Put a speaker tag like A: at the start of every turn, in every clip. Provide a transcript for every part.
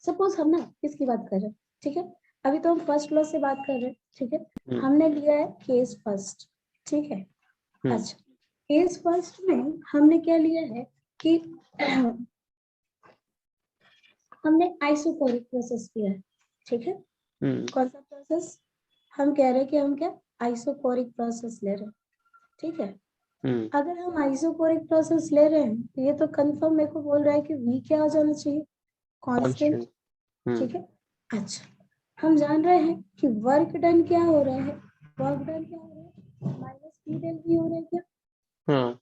A: Suppose हम ना किसकी बात कर रहे हैं, ठीक है, अभी तो हम फर्स्ट लॉ से बात कर रहे हैं, ठीक है,
B: हम्म,
A: हमने लिया है केस फर्स्ट, ठीक है।
B: हम्म,
A: अच्छा, केस फर्स्ट में हमने क्या लिया है कि हमने आइसोकोरिक प्रोसेस किया है, ठीक है। कौन सा प्रोसेस? हम कह रहे हैं कि हम क्या आइसोकोरिक प्रोसेस ले रहे हैं, ठीक है। अगर हम आइसोकोरिक प्रोसेस ले रहे हैं तो ये तो कंफर्म मेरे को बोल रहा है कि V क्या आ जाना चाहिए, कांस्टेंट, ठीक है। अच्छा, हम जान रहे हैं कि वर्क डन क्या हो रहा है, वर्क डन क्या हो रहा है, माइनस P del V हो रहा है क्या?
B: हाँ,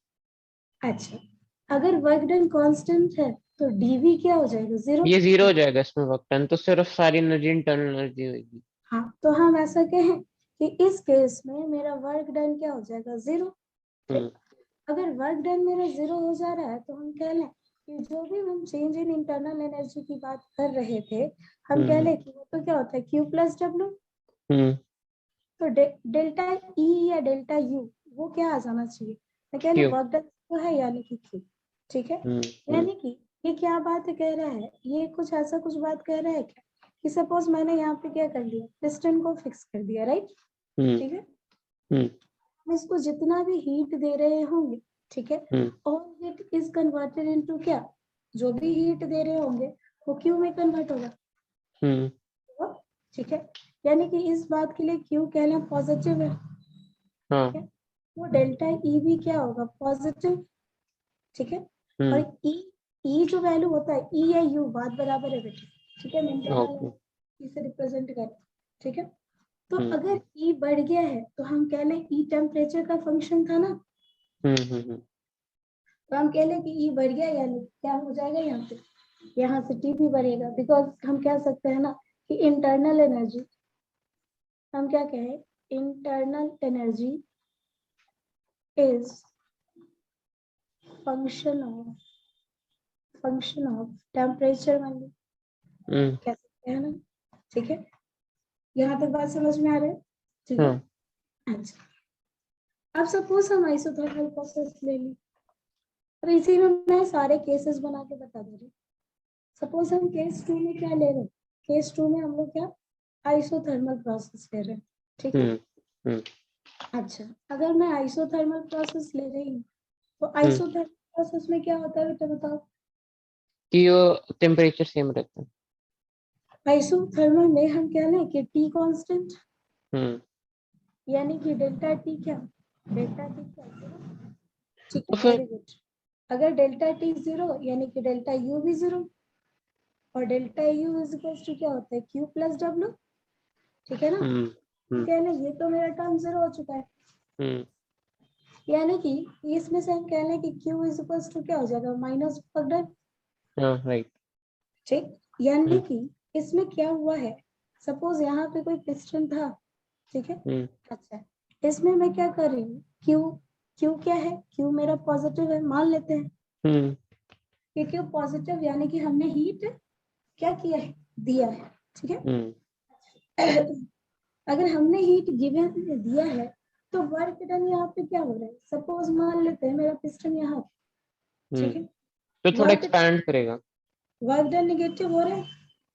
A: अच्छा, अगर वर्क डन कांस्टेंट है तो dV क्या हो जाएगा, जीरो।
B: ये जीरो हो जाएगा इसमें वर्क डन, तो सिर्फ सारी एनर्जी इंटरनल एनर्जी होगी।
A: हाँ, तो हम ऐसा कहें कि इस केस में मेरा वर्क डन क्या हो जाएगा, जीरो।
B: हम्म,
A: अगर वर्क डन मेरा जीरो हो जा रहा है तो हम कह लें कि जो भी हम चेंज इन इंटरनल एनर्जी की बात कर रहे थे, हम कह लें कि वो तो क्या होता है Q प्लस डब्ल्यू।
B: हम्म,
A: तो डेल्टा E या डेल्टा U वो क्या आ जाना चाहिए, मैं कह लूँ
B: क्यों?
A: वर्क डन तो है यानी कि Q, ठीक है। यानी कि ये क्या बात कह रहा है, ये कुछ ऐसा कुछ बात कह रहा है क्या कि सपोज मैंने यहाँ पे क्या कर लिया, पिस्टन को फिक्स कर दिया, राइट, ठीक है। हम इसको जितना भी हीट दे रहे होंगे, ठीक है, और हीट इज कन्वर्टेड इनटू क्या, जो भी हीट दे रहे होंगे वो क्यू में कन्वर्ट होगा, ठीक है। यानी कि इस बात के लिए क्यू कहना पॉजिटिव है, ठीक है। वो डेल्टा ई भी क्या होगा, पॉजिटिव, ठीक है। और ई जो वैल्यू होता है ई या यू बात बराबर है बेटे, ठीक है, इंटरनल इसे रिप्रेजेंट कर, ठीक है। तो अगर ई बढ़ गया है तो हम कह लें ई टेम्परेचर का फंक्शन था ना, तो हम कह लें कि ई बढ़ गया यानी क्या हो जाएगा, यहाँ से टी भी बढ़ेगा, बिकॉज हम कह सकते हैं ना कि इंटरनल एनर्जी, हम क्या कहें, internal energy is function of temperature value, कह सकते हैं ना, ठीक है। यहाँ तक बात समझ में आ रहा है, ठीक है। अच्छा, अब सपोज हम आइसोथर्मल प्रोसेस ले ली, और इसी में मैं सारे केसेस बना के बता दे रही। सपोज हम केस 2 में क्या ले रहे हैं, केस 2 में हम लोग क्या आइसोथर्मल प्रोसेस ले रहे हैं, ठीक है। अच्छा, अगर मैं आइसोथर्मल प्रोसेस ले रही हूँ तो आइसोथर्मल प्रोसेस में क्या होता है बेटा बताओ,
B: कि वो टेम्परेचर सेम रहता है।
A: आइसोथर्मल में हम क्या लें कि टी कांस्टेंट, यानी कि डेल्टा टी क्या, डेल्टा टी क्या, ठीक है, वेरी गुड। अगर डेल्टा टी जीरो यानी कि डेल्टा यू भी जीरो, और delta U is equal to क्या होता है क्यू प्लस डब्ल्यू, ठीक है ना। क्या है ना, ये तो मेरा टर्म जीरो हो चुका है, यानी कि इसमें से हम कह लें कि क्यू इज इक्वल टू क्या हो जाएगा, माइनस वर्क,
B: राइट,
A: ठीक। यानी कि इसमें क्या हुआ है, सपोज यहाँ पे कोई पिस्टन था, ठीक है। अच्छा, इसमें मैं क्या कर रही हूँ, क्यू, क्यू क्या है, क्यू मेरा पॉजिटिव है, मान लेते हैं कि क्यू पॉजिटिव, यानी कि हमने हीट क्या किया है, दिया है, ठीक है। अगर हमने हीट गिवन दिया है तो वर्क डन यहाँ पे क्या हो रहा है, सपोज मान लेते हैं मेरा पिस्टन यहाँ, ठीक है,
B: तो थोड़ा एक्सपैंड करेगा,
A: वर्क डन निगेटिव हो रहा है,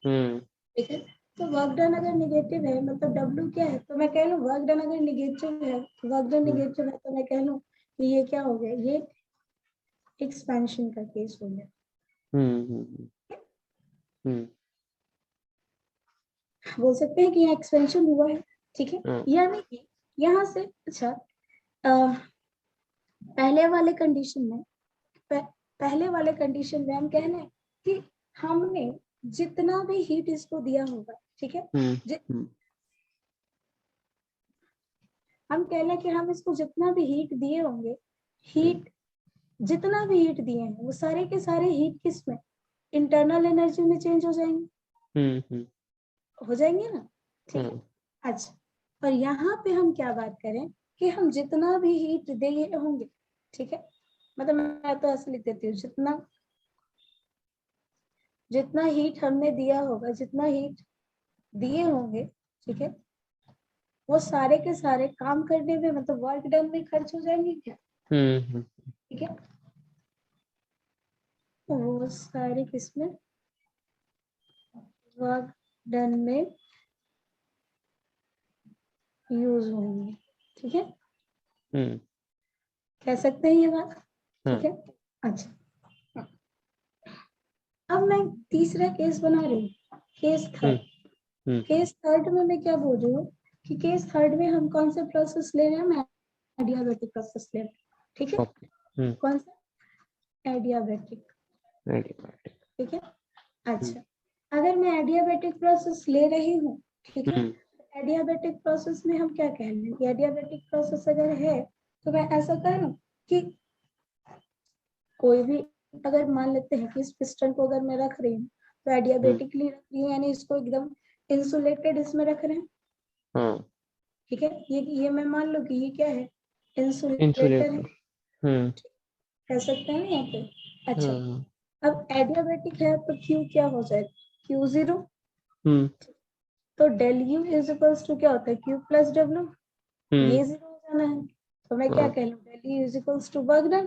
B: तो
A: ठीक है। तो वर्क डन अगर निगेटिव है मतलब W क्या है, तो मैं कह लूँ वर्क डन अगर निगेटिव है, वर्क डन निगेटिव है तो मैं कह लूँ कि ये क्या हो गया, ये एक्सपेंशन का केस हो गया। बोल सकते हैं कि यहाँ एक्सपेंशन हुआ है, ठीक है। यानी कि यहाँ से अच्छा, पहले वाले कंडीशन में हम कह रहे हैं कि हमने जितना भी हीट इसको दिया होगा, ठीक है, हम कह लें कि हम इसको जितना भी हीट दिए होंगे, हीट जितना भी हीट दिए हैं वो सारे के सारे हीट किस में, इंटरनल एनर्जी में चेंज हो जाएंगे, हो जाएंगे ना, ठीक है। अच्छा, और यहाँ पे हम क्या बात करें कि हम जितना भी हीट दिए होंगे, ठीक है, मतलब मैं तो ऐसे लिख देती हूँ, जितना हीट हमने दिया होगा, जितना हीट दिए होंगे, ठीक है, वो सारे के सारे काम करने में मतलब वर्क डन में खर्च हो जाएंगे क्या, ठीक है। वो सारे किसमें, वर्क डन में यूज होंगे। ठीक है, कह सकते हैं ये बात। ठीक है, अच्छा अब मैं तीसरा केस बना रही हूँ, केस थर्ड। केस थर्ड में मैं क्या बोल रही हूँ कि केस थर्ड में हम कौन सा प्रोसेस ले रहे हैं, एडियाबेटिक प्रोसेस ले रहे हैं। ठीक है, कौन सा, एडियाबेटिक। ठीक है, अच्छा अगर मैं एडियाबेटिक प्रोसेस ले रही हूँ, ठीक है, एडियाबेटिक प्रोसेस में हम क्या कह रहे हैं, एडियाबेटिक प्रोसेस अगर है तो मैं ऐसा कह रहा हूँ कि कोई भी, अगर मान लेते हैं कि इस पिस्टन को अगर मैं रख रही हूँ तो एडियाबेटिकली रख रही हूँ, यानी इसको एकदम इंसुलेटेड इसमें रख रहे हैं। ठीक है, ये मैं मान लो कि ये क्या है, इंसुलेटर है, कह सकते हैं ना यहाँ पे। अच्छा अब एडियाबेटिक है तो क्यू क्या हो जाएगा, क्यू जीरो। तो del U is equals to क्या होता है, क्यू प्लस डब्ल्यू, ये जीरो हो जाना है। तो मैं क्या कह लूँ, del U is equals to work done.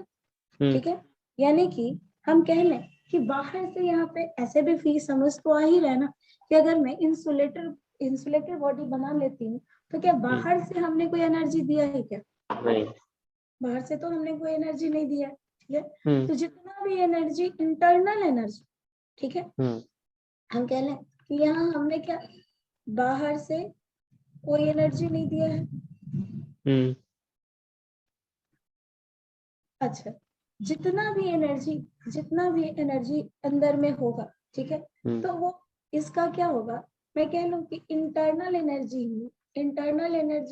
A: ठीक है, यानी कि हम कह लें कि बाहर से यहाँ पे ऐसे भी फी समझ तो आ ही रहा है ना कि अगर मैं इंसुलेटर बॉडी बना लेती हूँ तो क्या बाहर से हमने कोई एनर्जी दिया है क्या,
B: नहीं,
A: बाहर से तो हमने कोई एनर्जी नहीं दिया। ठीक है, तो जितना भी एनर्जी, इंटरनल एनर्जी, ठीक है, हम कह लें कि यहाँ हमने क्या, बाहर से कोई एनर्जी नहीं दिया है। अच्छा जितना भी एनर्जी अंदर में होगा, ठीक है, तो वो इसका क्या होगा, मैं कह लूं कि इंटरनल एनर्जी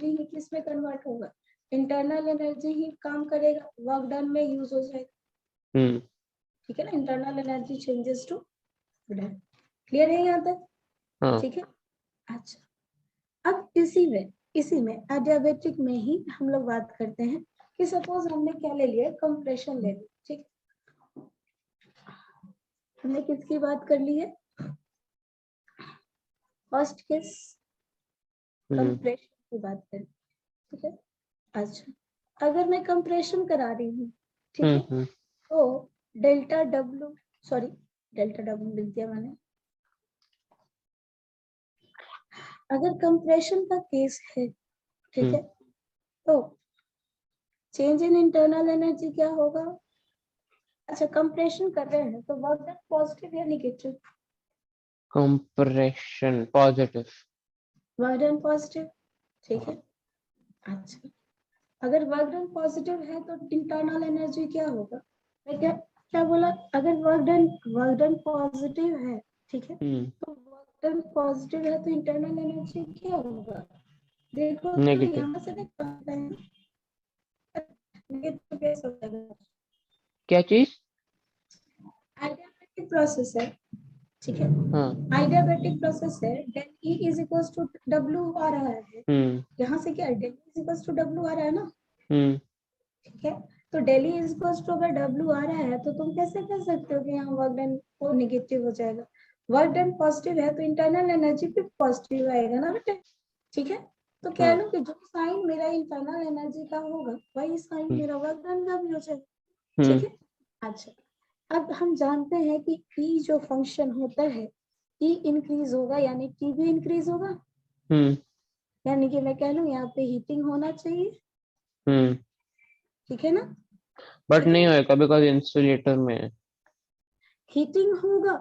A: ही किस में कन्वर्ट होगा, इंटरनल एनर्जी ही काम करेगा, वर्क डन में यूज हो जाएगा। ठीक है ना, internal energy changes to done. Clear है यहाँ तक। ठीक है, अच्छा अब इसी में एडियाबेटिक में ही हम लोग बात करते हैं कि सपोज हमने क्या ले लिया, कंप्रेशन ले लिया। ठीक, हमने किसकी बात कर ली है, फर्स्ट केस कंप्रेशन की बात करें। ठीक है, अच्छा अगर मैं कंप्रेशन करा रही हूँ, ठीक है, तो डेल्टा डब्ल्यू लिख दिया मैंने। अगर कंप्रेशन का केस है, ठीक है, तो चेंज इन इंटरनल एनर्जी क्या होगा। अच्छा कंप्रेशन कर रहे हैं तो वर्क डन पॉजिटिव या negative,
B: compression positive,
A: work done positive. ठीक है, अच्छा अगर वर्क डन पॉजिटिव है तो इंटरनल एनर्जी क्या होगा, मैं क्या क्या बोला, अगर वर्क डन पॉजिटिव है, ठीक है, तो वर्क डन पॉजिटिव है तो इंटरनल एनर्जी क्या होगा, देखो तो
B: नेगेटिव।
A: यहाँ से निकलता है नेगेटिव कैसे हो जाएगा,
B: क्या चीज,
A: आइडियाबैटिक प्रोसेस है। ठीक है, आइडियाबैटिक प्रोसेस है, del E is equals to W आ रहा है, यहाँ से क्या del is equals to W आ रहा है ना। ठीक है, तो डेली इज इक्वल्स टू अगर डब्ल्यू आ रहा है तो तुम कैसे कह सकते हो कि यहाँ वर्क डन वो नेगेटिव हो जाएगा, वर्क डन पॉजिटिव है तो इंटरनल एनर्जी भी पॉजिटिव आएगा ना बेटे। ठीक है, तो कह लो कि जो साइन मेरा इंटरनल एनर्जी का होगा वही साइन मेरा वर्क डन का भी हो जाएगा। ठीक है, अच्छा अब हम जानते हैं कि ई जो फंक्शन होता है, ई इंक्रीज होगा यानी टी भी इंक्रीज होगा, यानी कि मैं कह लूँ यहाँ पे हीटिंग होना चाहिए। ठीक है ना,
B: बट नहीं होगा बिकॉज इंसुलेटर में है।
A: हीटिंग होगा,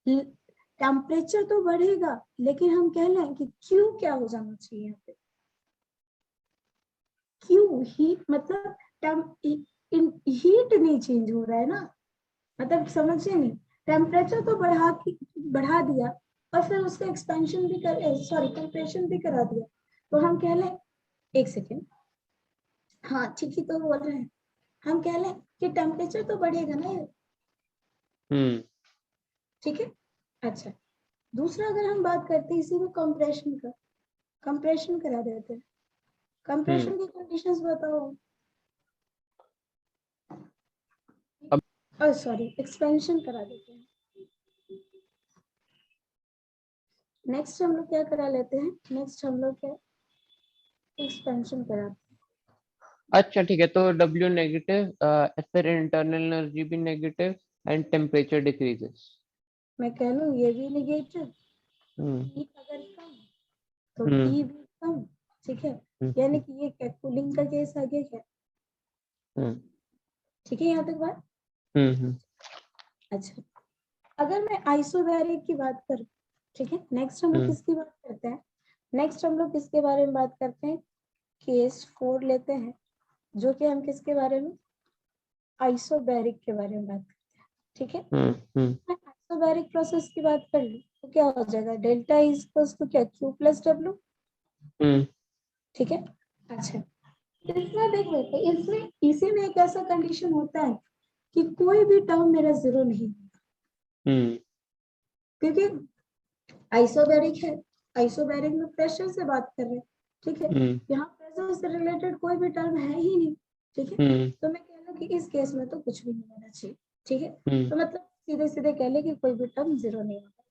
A: टेम्परेचर तो बढ़ेगा, लेकिन हम कह लें कि क्यू क्या हो जाना चाहिए यहाँ पे, क्यू हीट मतलब हीट नहीं चेंज हो रहा है ना, मतलब समझिए नहीं, टेम्परेचर तो बढ़ा दिया और फिर उसका एक्सपेंशन भी कंप्रेशन भी करा दिया, तो हम कह लें, एक सेकेंड, हाँ ठीक ही तो बोल रहे हैं, हम कह लें कि टेम्परेचर तो बढ़ेगा ना ये। ठीक है, अच्छा दूसरा अगर हम बात करते हैं इसी में कंप्रेशन का, कंप्रेशन करा देते हैं, कंप्रेशन की कंडीशंस बताओ, सॉरी एक्सपेंशन करा देते हैं। नेक्स्ट हम लोग क्या करा लेते हैं, नेक्स्ट हम लोग क्या एक्सपेंशन कराते हैं।
B: अच्छा ठीक है, तो W नेगेटिव, फिर इंटरनल एनर्जी भी नेगेटिव, and temperature decreases.
A: मैं कह लूँ ये भी नेगेटिव,
B: हम्म
A: P अगर कम तो
B: हम्म
A: P भी कम, ठीक है। यानी कि ये क्या कूलिंग का केस आ गया क्या?
B: हम्म
A: ठीक है यहाँ तक बात।
B: हम्म
A: अच्छा, अगर मैं आइसोबैरिक की बात करूँ, ठीक है, नेक्स्ट हम लोग किसकी बात करते हैं? नेक्स्ट हम लोग किसके बारे में बात करते हैं? केस 4 लेते हैं, जो कि हम किसके बारे में? आइसोबैरिक के बारे में बात करते हैं, ठीक है। मैं आइसोबैरिक प्रोसेस की बात कर लूं तो क्या हो जाएगा? डेल्टा इज इक्वल्स टू क्या? Q प्लस W, ठीक है। अच्छा, इसमें देख लेते हैं, इसमें इसी में एक ऐसा कंडीशन होता है कि कोई भी टर्म मेरा जीरो नहीं होगा, क्योंकि आइसोबैरिक है, आइसोबैरिक में प्रेशर से बात कर रहे हैं, ठीक है। यहाँ प्रेशर से रिलेटेड कोई भी टर्म है ही नहीं, ठीक है। तो मैं कह लूं कि इस केस में तो कुछ भी नहीं होना चाहिए, ठीक है। तो मतलब सीधे सीधे कह ले कि कोई भी टर्म जीरो नहीं होता।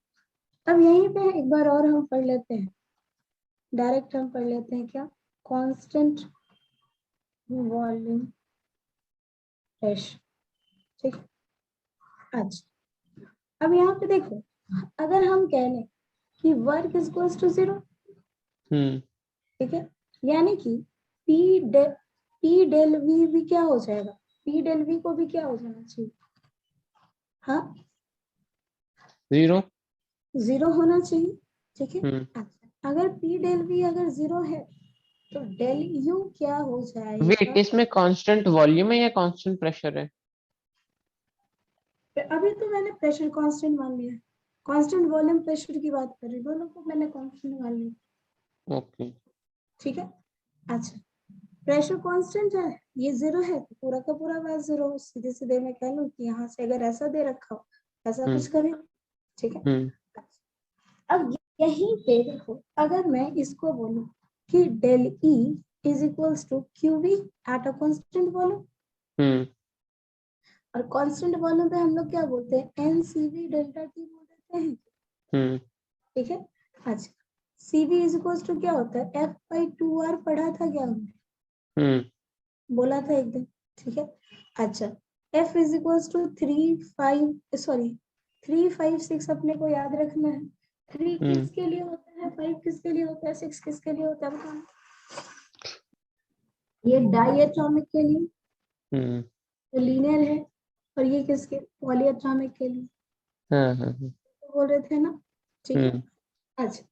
A: अब यहीं पे एक बार और हम पढ़ लेते हैं, डायरेक्ट हम पढ़ लेते हैं क्या? कांस्टेंट वॉल्यूम प्रेशर, ठीक है। अच्छा, अब यहाँ पे देखो, अगर हम कह लें कि work is equals to zero, ठीक है, यानी कि पी डेल वी भी क्या हो जाएगा? पी डेल वी को भी क्या हो जाना चाहिए? हाँ, जीरो होना चाहिए, ठीक है। अच्छा, अगर पी डेल वी अगर जीरो है तो डेल यू क्या हो जाएगा?
B: वेट, इसमें कांस्टेंट वॉल्यूम है या कांस्टेंट प्रेशर है?
A: अभी तो मैंने प्रेशर कांस्टेंट मान लिया, कांस्टेंट वॉल्यूम प्रेशर की बात कर रही, दोनों को मैंने कांस्टेंट मान लिया,
B: ओके,
A: ठीक है। अच्छा, प्रेशर कांस्टेंट है, ये जीरो है तो पूरा का पूरा बात जीरो, सीधे सीधे मैं कह लूं कि यहाँ से अगर ऐसा दे रखा हो ऐसा कुछ करें, ठीक है। अब यहीं पे देखो, अगर मैं इसको बोलूं कि del E is equals to Q V at a constant volume, और कांस्टेंट वॉल्यूम पे हम लोग क्या बोलते हैं? N C V delta T बोल देते हैं, ठीक है। अच्छा, C V is equals to क्या होता है? एफ बाई 2r पढ़ा था क्या हमने? बोला था एक दिन, ठीक है। अच्छा, F इज इक्वल्स टू 356 अपने को याद रखना है। 3 किसके लिए होता है, 5 किसके लिए होता है, 6 किसके लिए होता है बताना? ये डाइएटॉमिक के लिए, तो लीनियर है, और ये किसके? पॉलीएटॉमिक के लिए, तो बोल रहे थे ना, ठीक है। अच्छा,